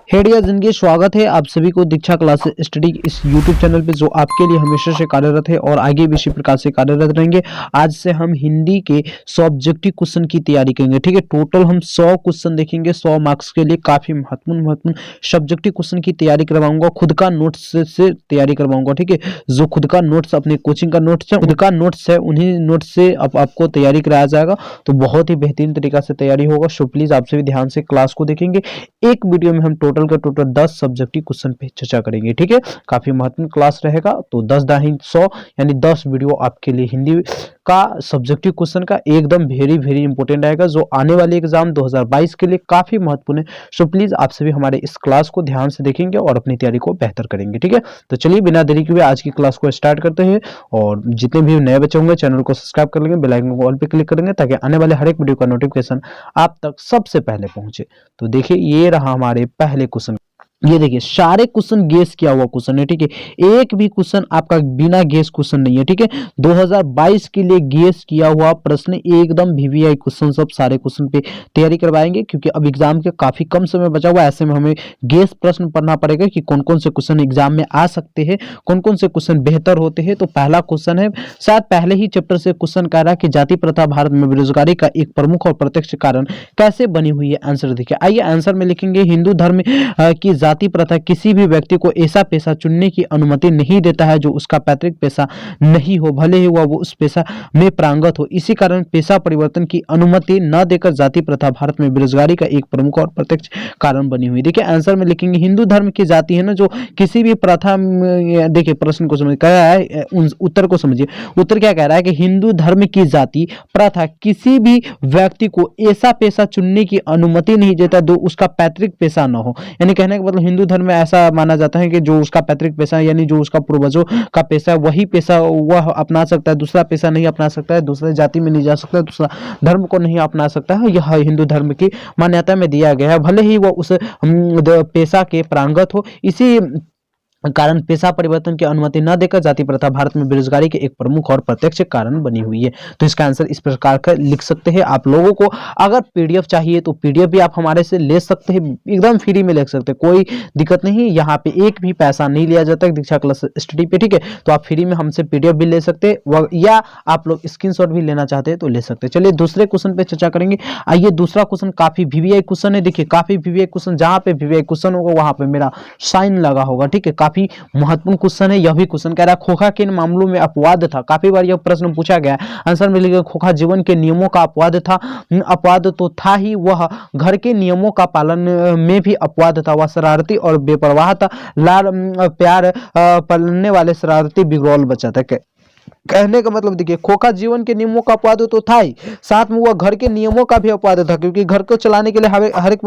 हेडिया जिंदगी स्वागत है आप सभी को दीक्षा क्लास स्टडी इस यूट्यूब चैनल पे जो आपके लिए हमेशा से कार्यरत है और आगे भी इसी प्रकार से कार्यरत रहेंगे। आज से हम हिंदी के 100 ऑब्जेक्टिव क्वेश्चन की तैयारी करेंगे। ठीक है, टोटल हम 100 क्वेश्चन देखेंगे 100 मार्क्स के लिए। काफी महत्वपूर्ण सब्जेक्टिव क्वेश्चन की तैयारी करवाऊंगा, खुद का नोट्स से तैयारी करवाऊंगा। ठीक है, जो खुद का नोट्स अपने कोचिंग का नोट्स है, खुद का नोट्स है, उन्हीं नोट्स से आपको तैयारी कराया जाएगा। तो बहुत ही बेहतरीन तरीका से तैयारी होगा। सो प्लीज आप सभी ध्यान से क्लास को देखेंगे। एक वीडियो में हम टोटल 10 सब्जेक्टिव क्वेश्चन पे चर्चा करेंगे। ठीक है, काफी महत्वपूर्ण क्लास रहेगा। तो 10 दाही 100 यानी 10 वीडियो आपके लिए हिंदी का सब्जेक्टिव क्वेश्चन का एकदम वेरी इंपॉर्टेंट रहेगा, जो आने वाले एग्जाम 2022 के लिए काफी महत्वपूर्ण है। सो प्लीज आप सभी हमारे इस क्लास को ध्यान से देखेंगे और अपनी तैयारी को बेहतर करेंगे। ठीक है, तो चलिए बिना देरी के हुए आज की क्लास को स्टार्ट करते हैं। और जितने भी नए बच्चे होंगे चैनल को सब्सक्राइब कर लेंगे, बेल आइकन को ऑल पे क्लिक करेंगे ताकि आने वाले हर एक वीडियो का नोटिफिकेशन आप तक सबसे पहले पहुंचे। तो देखिए, ये रहा हमारे पहले क्वेश्चन। ये देखिए, सारे क्वेश्चन गेस किया हुआ क्वेश्चन है। ठीक है, एक भी क्वेश्चन आपका बिना गेस क्वेश्चन नहीं है। ठीक है, 2022 के लिए गेस किया हुआ प्रश्न एकदम वीवीआई क्वेश्चन, सब सारे क्वेश्चन पे तैयारी करवाएंगे क्योंकि अब एग्जाम के काफी कम समय बचा हुआ है। ऐसे में हमें गेस प्रश्न पढ़ना पड़ेगा कि कौन कौन से क्वेश्चन एग्जाम में आ सकते हैं, कौन कौन से क्वेश्चन बेहतर होते हैं। तो पहला क्वेश्चन है, शायद पहले ही चैप्टर से क्वेश्चन कह रहा है कि जाति प्रथा भारत में बेरोजगारी का एक प्रमुख और प्रत्यक्ष कारण कैसे बनी हुई है। आंसर देखिए, आइए आंसर में लिखेंगे, हिंदू धर्म की जाति प्रथा किसी भी व्यक्ति को ऐसा पेशा चुनने की अनुमति नहीं देता है जो उसका पैतृक पेशा नहीं हो, भले ही वो उस पेशा में प्रांगत हो। इसी कारण पेशा परिवर्तन की अनुमति न देकर जाति प्रथा भारत में बेरोजगारी का एक प्रमुख और प्रत्यक्ष कारण बनी हुई। देखिए, आंसर में लिखेंगे हिंदू धर्म की जाति है ना, जो किसी भी प्रथा में, देखिए प्रश्न को समझ कह रहा है, उत्तर को समझिए। उत्तर क्या कह रहा है कि हिंदू धर्म की जाति प्रथा किसी भी व्यक्ति को ऐसा पेशा चुनने की अनुमति नहीं देता जो उसका पैतृक पेशा न हो। यानी कहने का मतलब हिंदू धर्म में ऐसा माना जाता है कि जो उसका पैतृक पेशा यानी जो उसका पूर्वजों का पेशा है वही पेशा वह अपना सकता है, दूसरा पेशा नहीं अपना सकता है, दूसरे जाति में नहीं जा सकता, दूसरा धर्म को नहीं अपना सकता है। यह हिंदू धर्म की मान्यता में दिया गया है, भले ही वो उस पेशा के प्रांगत हो। इसी कारण पेशा परिवर्तन की अनुमति न देकर जाति प्रथा भारत में बेरोजगारी के एक प्रमुख और प्रत्यक्ष कारण बनी हुई है। तो इसका आंसर इस प्रकार का लिख सकते हैं। आप लोगों को अगर पीडीएफ चाहिए तो पीडीएफ भी आप हमारे से ले सकते हैं, एकदम फ्री में ले सकते हैं, कोई दिक्कत नहीं। यहाँ पे एक भी पैसा नहीं लिया जाता है दीक्षा क्लास स्टडी पे। ठीक है, तो आप फ्री में हमसे पीडीएफ भी ले सकते हैं या आप लोग स्क्रीनशॉट भी लेना चाहते हैं तो ले सकते हैं। चलिए दूसरे क्वेश्चन पे चर्चा करेंगे। आइए, दूसरा क्वेश्चन काफी वीवीआई क्वेश्चन है। देखिए, काफी वीवीआई क्वेश्चन, जहां पे वीवीआई क्वेश्चन होगा वहां पे मेरा साइन लगा होगा। ठीक है, काफी महत्वपूर्ण क्वेश्चन है। यह भी क्वेश्चन कह रहा है खोखा किन मामलों में अपवाद था। काफी बार यह प्रश्न पूछा गया है। आंसर में लिखिए, खोखा जीवन के नियमों का अपवाद था। अपवाद तो था ही, वह घर के नियमों का पालन में भी अपवाद था। वह शरारती और बेपरवाह था। लाड़ प्यार पालने वाले शरारती बिगड़ौल बच्चा था। कहने का मतलब देखिए, खोखा जीवन के नियमों का अपवाद तो था ही, साथ में वह घर के नियमों का भी अपवाद था, क्योंकि घर को चलाने के लिए हर एक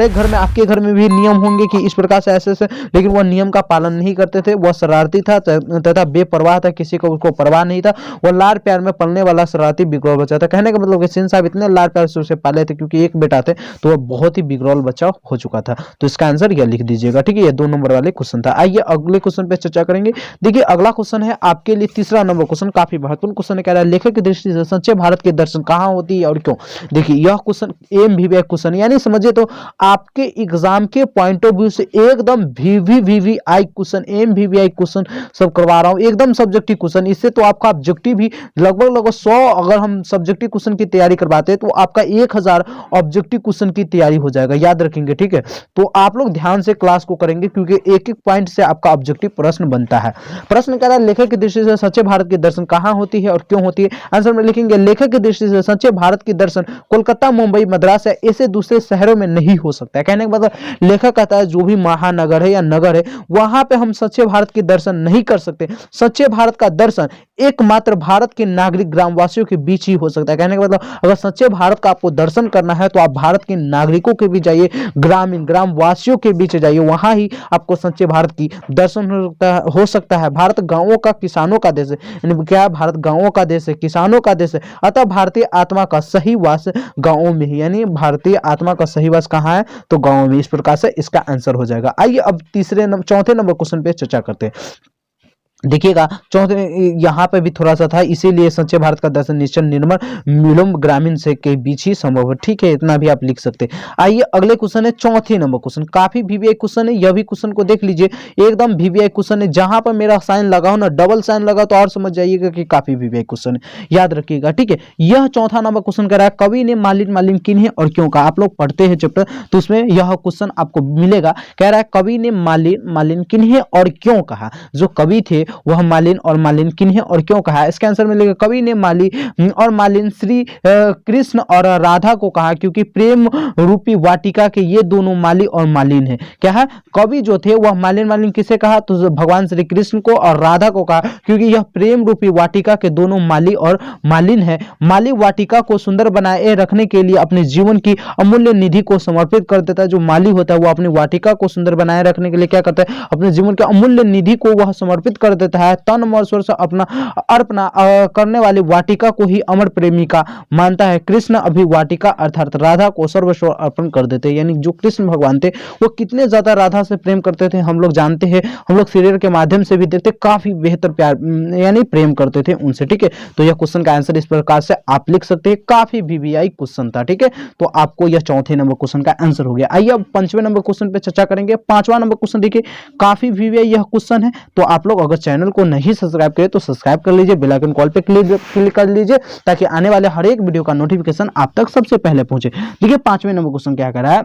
घर में, आपके घर में भी नियम होंगे कि इस प्रकार से ऐसे, लेकिन वह नियम का पालन नहीं करते थे। वह शरारती था तथा बेपरवाह था, किसी को उसको परवाह नहीं था। वह लाड़ प्यार में पलने वाला शरारती बिगड़ौल बच्चा था। कहने का मतलब कि सिंह साहब इतने लाड़ प्यार से उसे पाले थे क्योंकि एक बेटा थे, तो वह बहुत ही बिगड़ौल बच्चा हो चुका था। तो इसका आंसर यह लिख दीजिएगा। ठीक है, ये 2 नंबर वाले क्वेश्चन था। आइए अगले क्वेश्चन पे चर्चा करेंगे। देखिए, अगला क्वेश्चन है आपके लिए तीसरा नंबर क्वेश्चन, काफी महत्वपूर्ण क्वेश्चन कह रहा है, लेखक की दृष्टि से सच्चे भारत के दर्शन कहां होती है और क्यों। देखिए, यह क्वेश्चन एमवीवीआई क्वेश्चन, यानी समझिए तो आपके एग्जाम के पॉइंट ऑफ व्यू से एकदम वीवीआई क्वेश्चन, एमवीवीआई क्वेश्चन सब करवा रहा हूं, एकदम सब्जेक्टिव क्वेश्चन। इससे तो आपका ऑब्जेक्टिव भी लगभग 100, अगर हम सब्जेक्टिव क्वेश्चन की तैयारी करवाते हैं तो आपका 1000 ऑब्जेक्टिव क्वेश्चन की तैयारी हो जाएगा, याद रखेंगे। ठीक है, तो आप लोग ध्यान से क्लास को करेंगे क्योंकि एक एक पॉइंट से आपका ऑब्जेक्टिव प्रश्न बनता है। प्रश्न कह रहा है, लेखक की दृष्टि से सच्चे भारत के दर्शन कहां होती है और क्यों होती है। आंसर में लिखेंगे, लेखक की दृष्टि से सच्चे भारत की दर्शन कोलकाता, मुंबई, मद्रास है, ऐसे दूसरे शहरों में नहीं हो सकता है। कहने का मतलब लेखक कहता है जो भी महानगर है या नगर है वहां पे हम सच्चे भारत के दर्शन नहीं कर सकते। सच्चे भारत का दर्शन एकमात्र भारत के नागरिक ग्रामवासियों के बीच ही हो सकता है। कहने का मतलब अगर सच्चे भारत का आपको दर्शन करना है तो आप भारत के नागरिकों के बीच जाइए, ग्रामीण ग्रामवासियों के बीच जाइए, वहां ही आपको सच्चे भारत की दर्शन हो सकता है। भारत गांवों का, किसानों का देश है। यानी क्या, भारत गांवों का देश है, किसानों का देश है, अतः भारतीय आत्मा का सही वास गांवों में ही, यानी भारतीय आत्मा का सही वास कहां है तो गांवों में। इस प्रकार से इसका आंसर हो जाएगा। आइए अब चौथे नंबर क्वेश्चन पे चर्चा करते हैं। देखिएगा चौथे यहाँ पे भी थोड़ा सा था, इसीलिए सच्चे भारत का दर्शन निश्चल निर्मल विलोम ग्रामीण से के बीच ही संभव है। ठीक है, इतना भी आप लिख सकते हैं। आइए अगले क्वेश्चन है, चौथे नंबर क्वेश्चन, काफी वीवीआई क्वेश्चन है। यह भी क्वेश्चन को देख लीजिए, एकदम वीवीआई क्वेश्चन है। जहां पर मेरा साइन लगा हो ना, डबल साइन लगा तो और समझ जाइएगा कि काफी वीवीआई क्वेश्चन है, याद रखिएगा। ठीक है, यह चौथा नंबर क्वेश्चन कह रहा है, कवि ने मालिन मालिन किन्हें और क्यों कहा। आप लोग पढ़ते हैं चैप्टर तो उसमें यह क्वेश्चन आपको मिलेगा। कह रहा है कवि ने मालिन मालिन किन्हें और क्यों कहा। जो कवि थे वह मालिन और मालिन किन्हें और क्यों कहा। इसका आंसर मिलेगा, कवि ने माली और मालिन श्री कृष्ण और राधा को कहा क्योंकि प्रेम रूपी वाटिका के ये दोनों माली और मालिन है। क्या है, कवि जो थे वह मालिन मालिन किसे कहा, तो भगवान श्री कृष्ण को और राधा को कहा क्योंकि यह प्रेम रूपी वाटिका के दोनों माली और मालिन है। माली वाटिका को सुंदर बनाए रखने के लिए अपने जीवन की अमूल्य निधि को समर्पित कर देता है। जो माली होता है वो अपनी वाटिका को सुंदर बनाए रखने के लिए क्या करता है, अपने जीवन के अमूल्य निधि को वह समर्पित कर देता है। तन मन स्वर से अपना अर्पणा करने वाली वाटिका को ही अमर प्रेमिका मानता है। कृष्ण अभी वाटिका अर्थात राधा को सर्वस्व अर्पण कर देते हैं। यानी जो कृष्ण भगवान थे वो कितने ज्यादा राधा से प्रेम करते थे हम लोग जानते हैं, हम लोग सीरियल के माध्यम से भी देखते, काफी बेहतर प्यार यानी प्रेम करते थे उनसे। ठीक है, तो यह क्वेश्चन का आंसर इस प्रकार से आप लिख सकते हैं, काफी वीवीआई क्वेश्चन था। ठीक है, तो आपको यह चौथे नंबर क्वेश्चन का आंसर हो गया। आइए अब पांचवें नंबर क्वेश्चन पे चर्चा करेंगे। पांचवा नंबर क्वेश्चन देखिए, काफी वीवीआई यह क्वेश्चन है, तो आप लोग अगर चैनल को नहीं सब्सक्राइब करें तो सब्सक्राइब कर लीजिए, बेल आइकन कॉल पे क्लिक कर लीजिए ताकि आने वाले हर एक वीडियो का नोटिफिकेशन आप तक सबसे पहले पहुंचे। देखिए पांचवें नंबर क्वेश्चन क्या कर रहा है,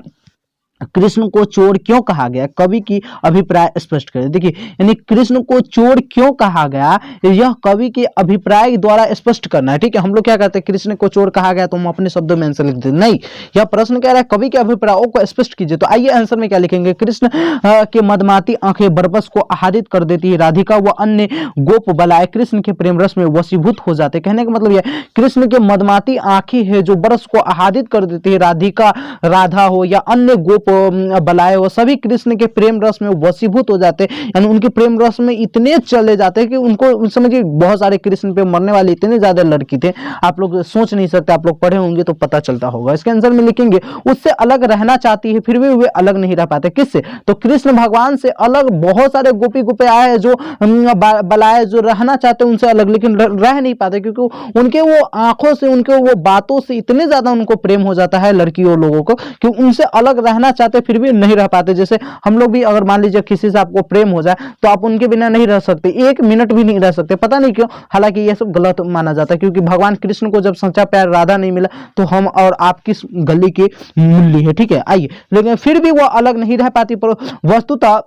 कृष्ण को चोर क्यों कहा गया, कवि की अभिप्राय स्पष्ट करें। देखिए यानी कृष्ण को चोर क्यों कहा गया, यह कवि के अभिप्राय द्वारा स्पष्ट करना है। ठीक है, हम लोग क्या करते हैं, कृष्ण को चोर कहा गया तो हम अपने शब्दों में आंसर लिख देते, नहीं, यह प्रश्न कह रहा है कवि के अभिप्रायों को स्पष्ट कीजिए। तो आइए आंसर में क्या लिखेंगे, कृष्ण के मदमाती आंखें बरबस को आह्लादित कर देती है, राधिका व अन्य गोप बलाए कृष्ण के प्रेम रस में वशीभूत हो जाते। कहने का मतलब यह, कृष्ण के मदमाती आंखें है जो बरस को आह्लादित कर देती है, राधिका राधा हो या अन्य गोप बलाए वो सभी कृष्ण के प्रेम रस में वशीभूत हो जाते हैं। यानी उनके प्रेम रस में इतने चले जाते हैं कि उनको समझिए, बहुत सारे कृष्ण पे मरने वाले इतने ज्यादा लड़की थे, आप लोग सोच नहीं सकते, आप लोग पढ़े होंगे तो पता चलता होगा। इसके आंसर में लिखेंगे, उससे अलग रहना चाहती है फिर भी वे अलग नहीं रह पाते। किससे, तो कृष्ण भगवान से अलग बहुत सारे गोपी गोपे आए जो बलाए जो रहना चाहते हैं उनसे अलग, लेकिन रह नहीं पाते क्योंकि उनके वो आंखों से उनके वो बातों से इतने ज्यादा उनको प्रेम हो जाता है लड़कियों लोगों को कि उनसे अलग रहना चाहते फिर भी नहीं रह पाते। जैसे हम लोग भी अगर मान लीजिए किसी से आपको प्रेम हो जाए तो आप उनके बिना नहीं रह सकते, एक मिनट भी नहीं रह सकते, पता नहीं क्यों, हालांकि ये सब गलत माना जाता है क्योंकि भगवान कृष्ण को जब सच्चा प्यार राधा नहीं मिला तो हम और आप किस गली के मूल्य है। ठीक है, आइए, लेकिन फिर भी वो अलग नहीं रह पाती। पर वस्तुतः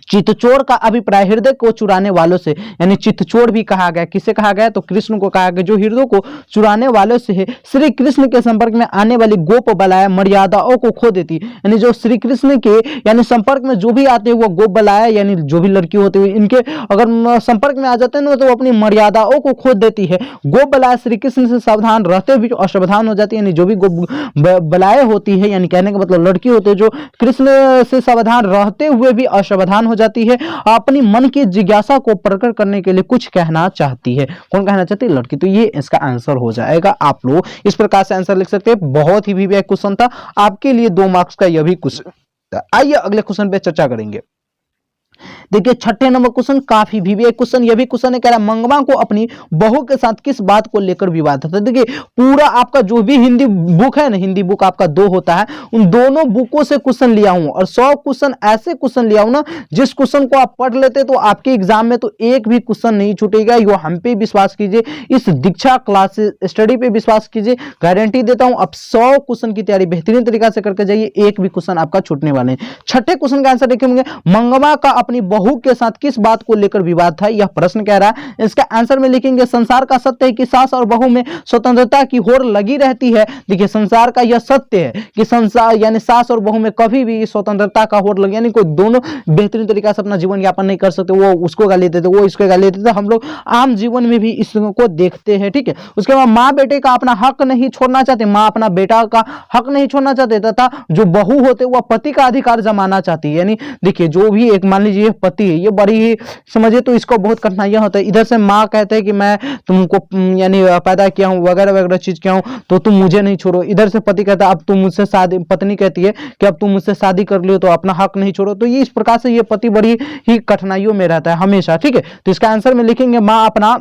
चित्तचोर का अभिप्राय हृदय को चुराने वालों से, यानी चित्तचोर भी कहा गया, किसे कहा गया, तो कृष्ण को कहा गया जो हृदय को चुराने वालों से है। श्री कृष्ण के संपर्क में आने वाली गोप बलाया मर्यादाओं को खो देती, यानी जो श्री कृष्ण के यानी संपर्क में जो भी आते हैं वो गोप बलाया यानी जो भी लड़की होती है इनके अगर संपर्क में आ जाते हैं ना तो अपनी मर्यादाओं को खो देती है। गोप बलाया श्री कृष्ण से सावधान रहते हुए असावधान हो जाती है, यानी जो भी गोप बलाए होती है, यानी कहने का मतलब लड़की होती है जो कृष्ण से सावधान रहते हुए भी असावधान हो जाती है, अपनी मन की जिज्ञासा को प्रकट करने के लिए कुछ कहना चाहती है। कौन कहना चाहती है, लड़की। तो ये इसका आंसर हो जाएगा। आप लोग इस प्रकार से आंसर लिख सकते हैं। बहुत ही वीवीआई क्वेश्चन था आपके लिए, 2 मार्क्स का यह भी क्वेश्चन। आइए अगले क्वेश्चन पे चर्चा करेंगे। देखिए छठे नंबर क्वेश्चन, काफी वीवीआई क्वेश्चन, यह भी क्वेश्चन है, कह रहा है मंगवा को अपनी बहू के साथ किस बात को लेकर विवाद था। देखिए पूरा आपका जो भी हिंदी बुक है ना, हिंदी बुक आपका 2 होता है, उन दोनों बुकों से क्वेश्चन लिया हूं और 100 क्वेश्चन ऐसे क्वेश्चन लिया हूं ना जिस क्वेश्चन को आप पढ़ लेते तो आपके एग्जाम में तो एक भी क्वेश्चन नहीं छूटेगा। यो हम पे विश्वास कीजिए, इस दीक्षा क्लासेस स्टडी पे विश्वास कीजिए, गारंटी देता हूं। आप 100 क्वेश्चन की तैयारी बेहतरीन तरीका से करके जाइए, एक भी क्वेश्चन आपका छूटने वाले हैं। छठे क्वेश्चन का आंसर देखेंगे, मंगवा का अपनी बहू के साथ किस बात को लेकर विवाद था, यह प्रश्न कह रहा है। इसका आंसर में लिखेंगे, संसार का सत्य है कि सास और बहू में स्वतंत्रता की होड़ लगी रहती है। देखिए संसार का यह सत्य है कि संसार यानी सास और बहू में कभी भी स्वतंत्रता का होड़ लगी, यानी कोई दोनों बेहतरीन तरीका से अपना जीवन यापन नहीं कर सकते, वो उसको गाली देते, वो इसको गाली देते। हम लोग आम जीवन में भी इसको देखते हैं। ठीक है, उसके बाद माँ बेटे का अपना हक नहीं छोड़ना चाहते, माँ अपना बेटा का हक नहीं छोड़ना चाहते, तथा जो बहू होते वह पति का अधिकार जमाना चाहती है। यानी देखिए जो भी एक मान लीजिए पति है, ये बड़ी ही समझिए तो इसको बहुत कठिनाइयां होता है। इधर से माँ कहते हैं कि मैं तुमको यानी पैदा किया हूँ वगैरह वगैरह चीज किया हूँ, तो तुम मुझे नहीं छोड़ो। इधर से पति कहता है अब तुम मुझसे शादी, पत्नी कहती है कि अब तुम मुझसे शादी कर लियो तो अपना हक नहीं छोड़ो। तो ये इस प्रकार से ये पति बड़ी ही कठिनाइयों में रहता है हमेशा, ठीक है। तो इसका आंसर में लिखेंगे माँ अपना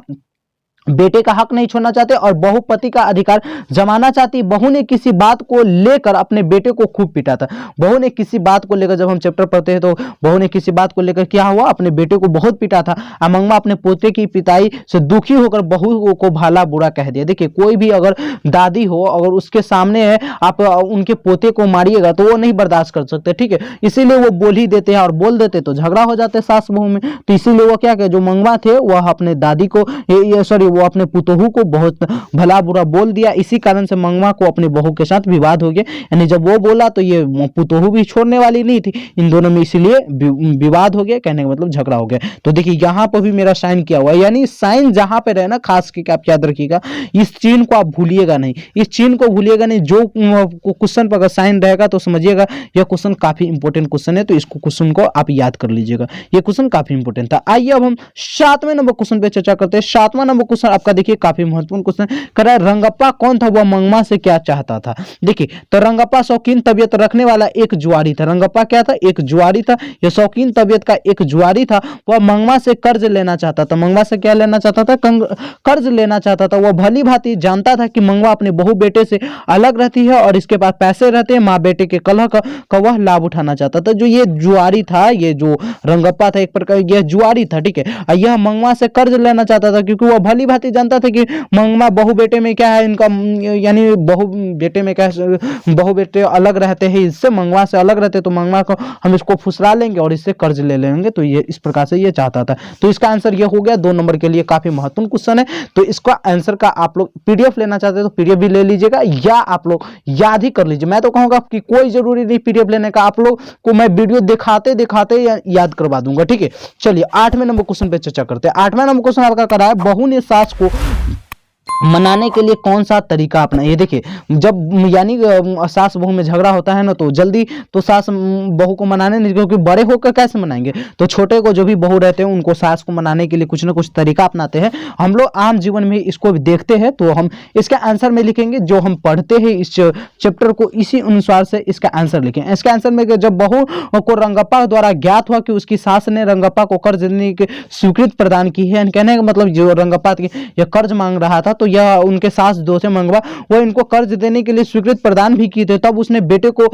बेटे का हक नहीं छोड़ना चाहते और बहू पति का अधिकार जमाना चाहती। बहू ने किसी बात को लेकर अपने बेटे को खूब पीटा था। बहू ने किसी बात को लेकर, जब हम चैप्टर पढ़ते हैं तो बहू ने किसी बात को लेकर क्या हुआ, अपने बेटे को बहुत पीटा था। अमंगमा अपने पोते की पिटाई से दुखी होकर बहू को भला बुरा कह दिया। देखिए कोई भी अगर दादी हो, अगर उसके सामने आप उनके पोते को मारिएगा तो वो नहीं बर्दाश्त कर सकते, ठीक है। इसीलिए वो बोल ही देते हैं और बोल देते तो झगड़ा हो जाते सास बहू में। तो इसीलिए वो क्या जो मंगवा थे वह अपने दादी को सॉरी वो अपने पुतोहू को बहुत भला बुरा बोल दिया। इसी कारण से मंगवा को अपनी बहू के साथ विवाद हो गया। यानी जब वो बोला तो ये पुतोहू भी छोड़ने वाली नहीं थी, इन दोनों में इसलिए विवाद हो गया, कहने का मतलब झगड़ा हो गया। तो देखिए यहाँ पर भी मेरा साइन किया हुआ है, यानी साइन जहां पे रहे ना खास करके आप याद रखिएगा, इस चिन्ह को आप भूलिएगा नहीं, इस चिन्ह को भूलिएगा नहीं। जो क्वेश्चन पर अगर साइन रहेगा तो समझिएगा यह क्वेश्चन काफी इंपॉर्टेंट क्वेश्चन है, तो इसको क्वेश्चन को आप याद कर लीजिएगा, ये क्वेश्चन काफी इंपॉर्टेंट था। आइए अब हम 7वें नंबर क्वेश्चन पे चर्चा करते हैं। 7वां नंबर क्वेश्चन आपका देखिए काफी महत्वपूर्ण क्वेश्चन कर रहा है, रंगप्पा कौन था, वह मंगमा से क्या चाहता था। देखिए तो रंगप्पा शौकीन तबीयत रखने वाला एक जुआरी था। रंगप्पा क्या था, एक जुआरी था, यह शौकीन तबीयत का एक जुआरी था। वह मंगमा से कर्ज लेना चाहता था। मंगमा से क्या लेना चाहता था, कर्ज लेना चाहता था। वह भली भांति जानता था कि मंगवा अपने बहू बेटे से अलग रहती है और इसके पास पैसे रहते हैं, माँ बेटे के कलह का वह लाभ उठाना चाहता था। जो ये जुआरी था, ये जो रंगप्पा था एक प्रकार यह जुआरी था, ठीक है। यह मंगवा से कर्ज लेना चाहता था क्योंकि वह भली भांति जानता था कि मंगवा बहू बेटे में क्या है इनका, यानी बहू बेटे में क्या है, बहू बेटे अलग रहते हैं, इससे मंगवा से अलग रहते तो मंगवा को हम इसको फुसला लेंगे और इससे कर्ज ले लेंगे। तो ये इस प्रकार से ये चाहता था। तो इसका आंसर ये हो गया। 2 नंबर के लिए काफी महत्वपूर्ण क्वेश्चन है। तो इसका आंसर का आप लोग पीडीएफ लेना चाहते हैं तो पीडीएफ भी ले लीजिएगा या आप लोग याद ही कर लीजिए। मैं तो कहूंगा कि कोई जरूरी नहीं पीडीएफ लेने का, आप लोग को मैं वीडियो दिखाते दिखाते याद करवा दूंगा, ठीक है। चलिए 8वें नंबर क्वेश्चन पे चर्चा करते हैं। 8वां नंबर क्वेश्चन आपका करा है, बहू ने सास को मनाने के लिए कौन सा तरीका अपना। ये देखिए जब यानी सास बहू में झगड़ा होता है ना तो जल्दी तो सास बहू को मनाने नहीं, क्योंकि बड़े होकर कैसे मनाएंगे। तो छोटे को जो भी बहू रहते हैं उनको सास को मनाने के लिए कुछ ना कुछ तरीका अपनाते हैं। हम लोग आम जीवन में इसको भी देखते हैं। तो हम इसका आंसर में लिखेंगे जो हम पढ़ते हैं इस चैप्टर को, इसी अनुसार से इसका आंसर लिखें। इसका आंसर में जब बहू को रंगप्पा द्वारा ज्ञात हुआ कि उसकी सास ने रंगप्पा को कर्ज देने की स्वीकृति प्रदान की है, कहने का मतलब जो रंगप्पा यह कर्ज मांग रहा था तो यह उनके सास जो थे मंगवा वो इनको कर्ज देने के लिए स्वीकृत प्रदान भी किए थे। तब उसने बेटे को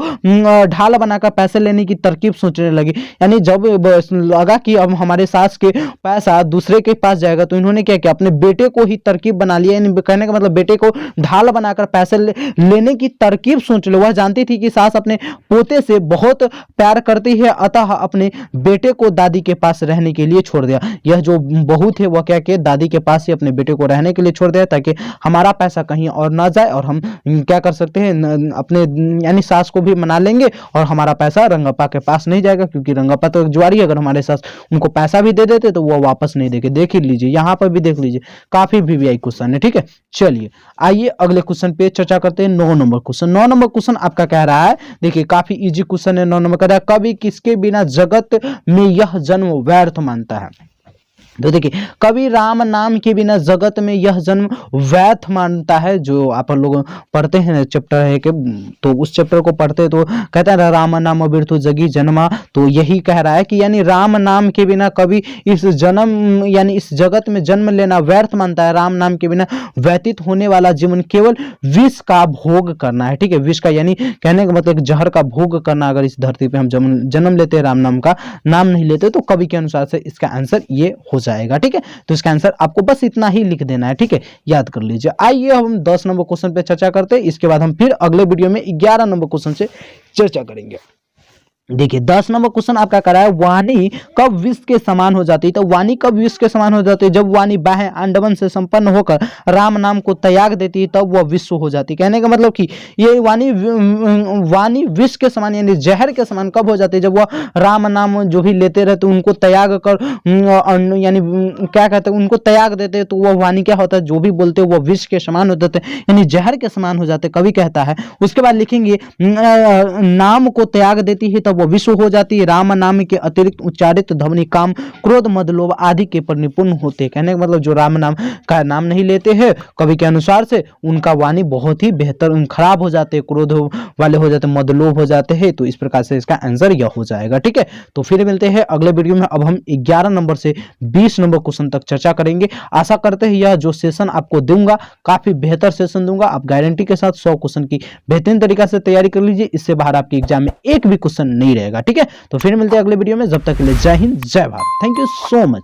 ढाल बनाकर पैसे लेने की तरकीब सोचने लगी। यानी जब लगा कि अब हमारे सास के पैसा दूसरे के पास जाएगा तो इन्होंने क्या किया, अपने बेटे को ही तरकीब बना लिया। यानी कहने का मतलब बेटे को ढाल बनाकर पैसे लेने की तरकीब सोच लो। वह जानती थी कि सास अपने पोते से बहुत प्यार करती है, अतः अपने बेटे को दादी के पास रहने के लिए छोड़ दिया। यह जो बहू थे वह क्या किए, दादी के पास ही अपने बेटे को रहने के लिए छोड़ दिया ताकि हमारा पैसा कहीं और ना जाए और हम क्या कर सकते हैं अपने यानी सास को भी मना लेंगे और हमारा पैसा रंगप्पा के पास नहीं जाएगा, क्योंकि रंगप्पा तो जुआरी, अगर हमारे सास उनको पैसा भी दे देते तो वो वापस नहीं देंगे। देख ही लीजिए यहाँ पर भी देख लीजिए, काफी वीवीआई क्वेश्चन है, ठीक है। चलिए आइए अगले क्वेश्चन पे चर्चा करते हैं। 9 नंबर क्वेश्चन। 9 नंबर क्वेश्चन आपका कह रहा है, देखिए काफी इजी क्वेश्चन है। 9 नंबर कह रहा है, कवि किसके बिना जगत में यह जन्म व्यर्थ मानता है। तो देखिए कवि राम नाम के बिना जगत में यह जन्म व्यर्थ मानता है। जो आप लोग पढ़ते हैं चैप्टर है कि तो उस चैप्टर को पढ़ते तो कहता है राम नाम बिरथु जगी जन्मा। तो यही कह रहा है कि यानी राम नाम के बिना कवि इस जन्म यानी इस जगत में जन्म लेना व्यर्थ मानता है। राम नाम के बिना व्यतीत होने वाला जीवन केवल विष का भोग करना है, ठीक है। विष का यानी कहने का मतलब जहर का भोग करना। अगर इस धरती पे हम जन्म लेते हैं, राम नाम का नाम नहीं लेते, तो कवि के अनुसार से इसका आंसर ये हो जाएगा, ठीक है। तो इसका आंसर आपको बस इतना ही लिख देना है, ठीक है, याद कर लीजिए। आइए हम 10 नंबर क्वेश्चन पे चर्चा करते हैं। इसके बाद हम फिर अगले वीडियो में 11 नंबर क्वेश्चन से चर्चा करेंगे। देखिए 10 नंबर क्वेश्चन आपका करा है, वाणी कब विष के समान हो जाती है। तो वाणी कब विष के समान हो जाती है, जब वाणी बाह्य आंडवन से संपन्न होकर राम नाम को त्याग देती है, तब वह विश्व हो जाती है। कहने का मतलब कि ये वाणी विष के समान यानी जहर के समान कब हो जाती है, जब वह राम नाम जो भी लेते रहते उनको त्याग कर यानी क्या कहते हैं उनको त्याग देते तो वह वाणी क्या होता है, जो भी बोलते वह विष के समान हो जाते यानी जहर के समान हो जाते, कवि कहता है। उसके बाद लिखेंगे नाम को त्याग देती है तब वो विश्व हो जाती है। राम नाम के अतिरिक्त उच्चारित ध्वनि काम, क्रोध, मद, लोभ आदि के पर निपुण होते हैं। कहने का मतलब जो राम नाम का नाम नहीं लेते हैं कवि के अनुसार से, उनका वाणी बहुत ही बेहतर खराब हो जाते हैं, क्रोध वाले हो जाते हैं, मद लोभ हो जाते हैं। तो इस प्रकार से इसका आंसर यह हो जाएगा। ठीक है, तो फिर मिलते हैं अगले वीडियो में। अब हम 11 नंबर से 20 नंबर क्वेश्चन तक चर्चा करेंगे। आशा करते हैं यह जो सेशन आपको दूंगा काफी बेहतर सेशन दूंगा। आप गारंटी के साथ 100 क्वेश्चन की बेहतरीन तरीका से तैयारी कर लीजिए, इससे बाहर आपके एग्जाम में एक भी क्वेश्चन नहीं रहेगा। ठीक है, तो फिर मिलते हैं अगले वीडियो में। जब तक के लिए जय हिंद, जय Bharat. Thank you so much.